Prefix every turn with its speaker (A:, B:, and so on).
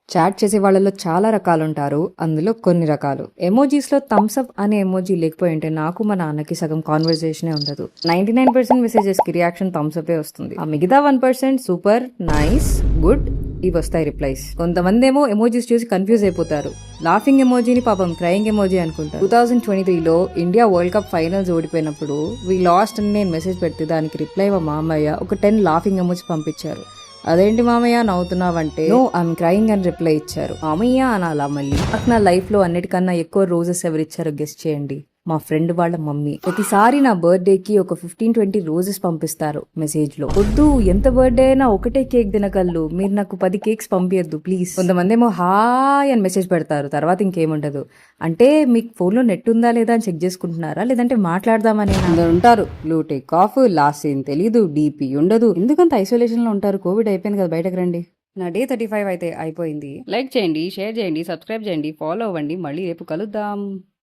A: Chat చేసే వాళ్ళలో చాలా రకాలుంటారు. అందులో కొన్ని రకాలు. ఎమోజీస్‌లో థమ్స్ అప్ అనే ఎమోజీ లేకపోయుంటే నాకు మా నాన్నకి సగం కాన్వర్జేషనే ఉండదు. 99% మెసేజెస్‌కి రియాక్షన్ థమ్స్ అప్పే వస్తుంది. ఆ మిగతా 1% సూపర్, నైస్, గుడ్ ఇవొస్తాయి రిప్లైస్. కొంతమందేమో ఎమోజీస్ చూసి కన్‌ఫ్యూజ్ అయిపోతారు. లాఫింగ్ ఎమోజీని పాపం క్రయింగ్ ఎమోజీ అనుకుంటారు. 2023లో ఇండియా వరల్డ్ కప్ ఫైనల్స్ ఓడిపోయినప్పుడు వి లాస్ట్ అని నేను మెసేజ్ పెడితే దానికి రిప్లై మా మామయ్య ఒక 10 లాఫింగ్ ఎమోజీ పంపించారు. అదేంటి మామయ్య నవ్వుతున్నావంటే నో ఐఎమ్ క్రయింగ్ అని రిప్లై ఇచ్చారు. మామయ్య అనాలా మళ్ళీ? నాకు నా లైఫ్ లో అన్నిటికన్నా ఎక్కువ రోజెస్ ఎవరిచ్చారో గెస్ట్ చేయండి. మా ఫ్రెండ్ వాళ్ళ మమ్మీ. ప్రతిసారి నా బర్త్డేకి ఒక 15-20 రోజెస్ పంపిస్తారు మెసేజ్ లో. వద్దు, ఎంత బర్త్డే అయినా ఒకటే కేక్ తినగలరు, మీరు నాకు 10 కేక్స్ పంపియద్దు ప్లీజ్. కొంతమంది ఏమో హాయ్ అని మెసేజ్ పెడతారు, తర్వాత ఇంకేముండదు. అంటే మీకు ఫోన్ లో నెట్ ఉందా లేదా అని చెక్ చేసుకుంటున్నారా, లేదంటే మాట్లాడదామని? అందరు ఉంటారు blue tick off, last seen తెలీదు, డీపీ ఉండదు. ఎందుకంత ఐసోలేషన్ లో ఉంటారు? కోవిడ్ అయిపోయింది కదా, బయటకు రండి. నా డే 35 అయితే అయిపోయింది. లైక్ చేయండి, షేర్ చేయండి, సబ్స్క్రైబ్ చేయండి, ఫాలో అవ్వండి. మళ్ళీ రేపు కలుద్దాం.